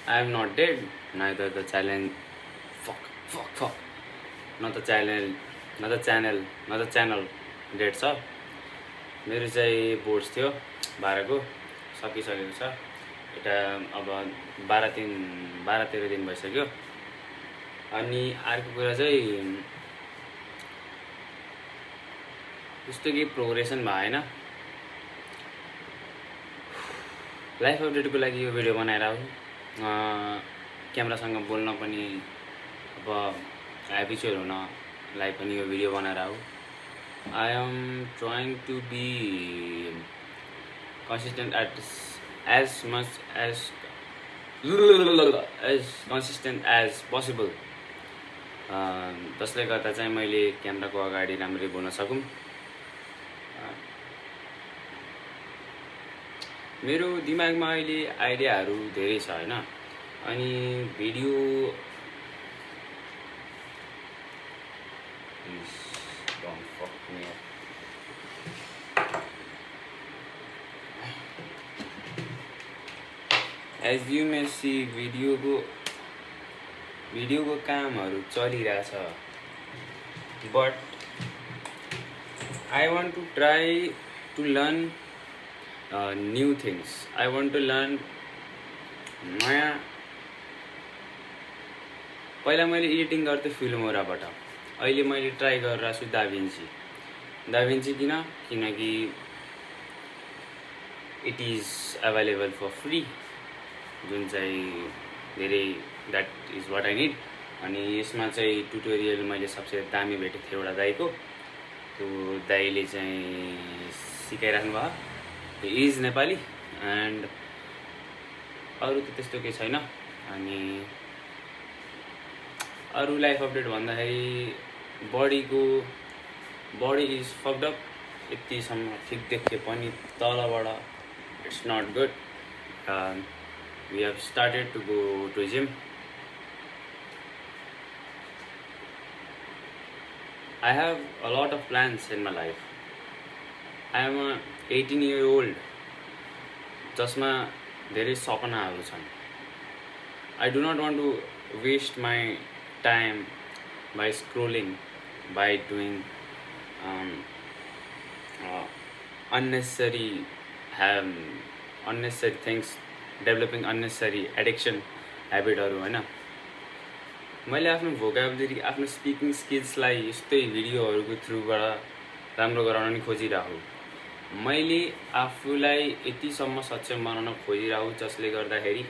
I am not dead. Neither the challenge. Fuck, fuck, fuck. Not the channel, not the channel, not the channel. Dead छ मेरो चाहिँ boards थियो 12 को सकिसकेको छ एउटा अब 12-13 दिन भइसक्यो अनि अर्को कुरा चाहिँ त्यस्तो केही प्रोग्रेसन भएन लाइफ अपडेटको लागि यो भिडियो बनाएर हो क्यामेरासँग बोल्न पनि अब ह्याबिचुअल हुनलाई पनि यो भिडियो बनाएर हो I am trying to be consistent at as much as consistent as possible. त्यसले गर्दा चाहिँ मैले क्यामेराको अगाडि राम्ररी बोल्न सकौँ मेरो दिमागमा अहिले आइडियाहरू धेरै छ हैन अनि video don't fuck me up. As you may see भिडियोको कामहरू चलिरहेछ but I want to try to learn new things. I want to learn नयाँ पहिला मैले एडिटिङ गर्थेँ फिल्मोराबाट अहिले मैले ट्राई गरेर छु दाभिन्ची किनकि it is available for free जुन चाहिँ धेरै that is what I need अनि यसमा चाहिँ ट्युटोरियल मैले सबसे दामी भेटेको थिएँ एउटा दाइको त्यो दाइले चाहिँ सिकाइराख्नु भयो हि इज नेपाली एन्ड अरू त त्यस्तो केही छैन अनि अरू लाइफ अपडेट भन्दाखेरि बडी इज फक्ड अप यतिसम्म ठिक देखे पनि तलबाट it's not good we have started to go to gym I have a lot of plans in my life I am 18-year-old जसमा धेरै सपनाहरू छन् I do not want to waste my time by scrolling, by doing unnecessary things, developing unnecessary addiction habitहरू हैन मैले आफ्नो vocabulary आफ्नो speaking स्किल्सलाई यस्तै भिडियोहरूको थ्रुबाट राम्रो गराउन नि खोजिरहेको मैले आफूलाई यतिसम्म सक्षम बनाउन खोजिरहेको जसले गर्दाखेरि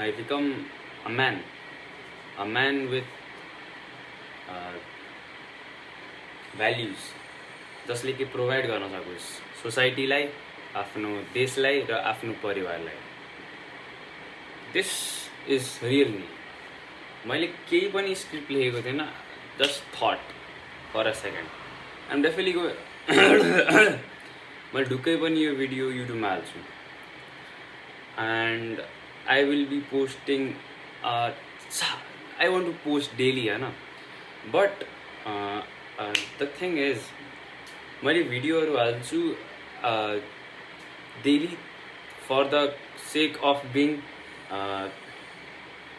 I become a man with values जसले कि प्रोभाइड गर्न सकोस् सोसाइटीलाई आफ्नो देशलाई र आफ्नो परिवारलाई दिस इज रियल मी मैले केही पनि स्क्रिप्ट लेखेको थिएन just thought for a second I'm definitely go मैले ढुक्कै पनि यो भिडियो युट्युबमा हाल्छु and I will be posting I want to post daily हैन but the thing is मैले भिडियोहरू हाल्छु daily for the sake of being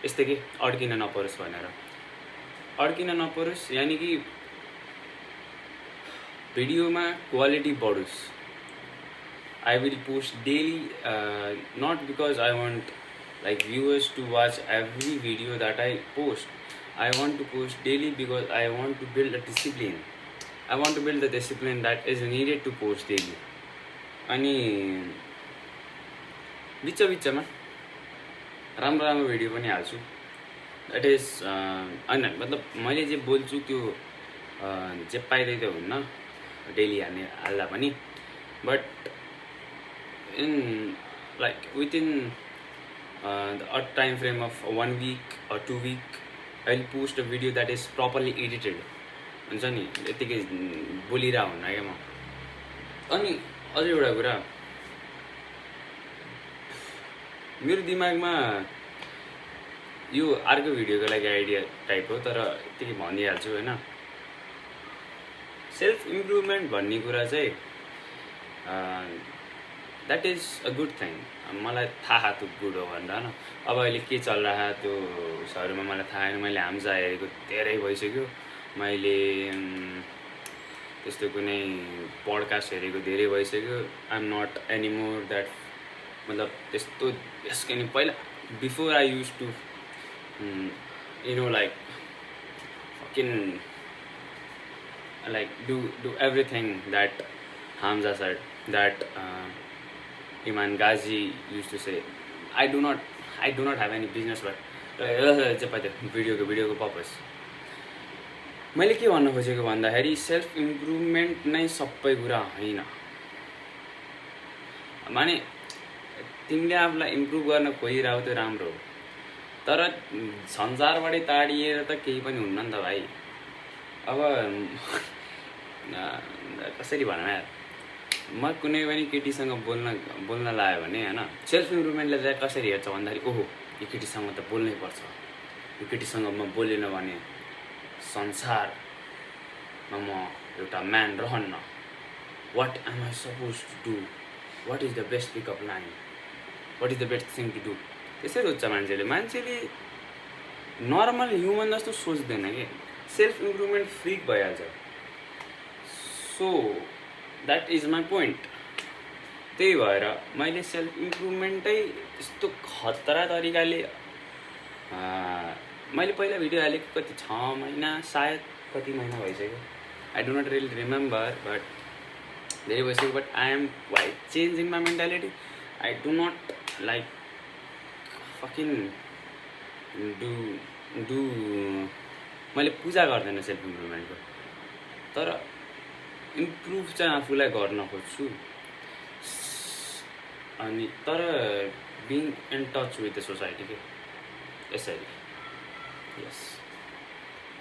यस्तै के अड्किन नपरोस् भनेर अड्किन नपरोस् यानि कि भिडियोमा क्वालिटी बढोस् I will post daily not because I want like viewers to watch every video that I post. I want to post daily because I want to build a discipline. I want to build the discipline that is needed to post daily. अनि बिचमा राम्रो video पनि हाल्छु that is होइन मतलब मैले जे बोल्छु त्यो जे पाइँदै त हुन्न डेली हाल्दा पनि but in like within the odd time frame of 1 week or 2 week I will post a video that is properly edited हुन्छ नि यतिकै बोलिरहेको हुन्न क्या म अनि अझै एउटा कुरा मेरो दिमागमा यो अर्को भिडियोको लागि आइडिया टाइप हो तर यतिकै भनिहाल्छु हैन सेल्फ इम्प्रुभमेन्ट भन्ने कुरा चाहिँ that is a good thing. मलाई थाहा त्यो गुड हो भनेर होइन। अब अहिले के चलिरहेको त्यो उसहरूमा मलाई थाहा छैन। मैले हाम्जा हेरेको धेरै भइसक्यो। मैले त्यस्तो कुनै पडकास्ट हेरेको धेरै भइसक्यो। I am not anymore that, मतलब त्यस्तो यसको नि पहिला before I use to like fucking like do everything that Hamza said, that Iman Ghazi used to say. I do not have any business, but भिडियोको purpose मैले के भन्न खोजेको भन्दाखेरि सेल्फ इम्प्रुभमेन्ट नै सबै कुरा होइन। माने तिमीले आफूलाई इम्प्रुभ गर्न खोजिरहेको त्यो राम्रो हो, तर संसारबाटै ताडिएर त केही पनि हुन्न नि त भाइ। अब कसरी भनौँ यार, म कुनै पनि केटीसँग बोल्न लाग्यो भने होइन, सेल्फ इम्प्रुभमेन्टले चाहिँ कसरी हेर्छ भन्दाखेरि ओहो यो केटीसँग त बोल्नै पर्छ, यो केटीसँग म बोलेन भने संसारमा म एउटा म्यान रहन्न, what am I suppose to do, what is the best pickup line, what is the best thing to do, त्यसै सोध्छ मान्छेले नर्मल ह्युमन जस्तो सोच्दैन कि, सेल्फ इम्प्रुभमेन्ट फ्रिक भइहाल्छ। So that is my point. त्यही भएर मैले सेल्फ इम्प्रुभमेन्टै यस्तो खतरा तरिकाले मैले पहिला भिडियो हालेको कति 6 महिना सायद कति महिना भइसक्यो, I do not really remember, but धेरै भइसक्यो। But I am quite change in my mentality. I do not like fucking do मैले पूजा गर्दैन सेल्फ इम्प्रुभमेन्टको, तर इम्प्रुभ चाहिँ आफूलाई गर्न खोज्छु। अनि तर being in touch with the society के यसरी। यस।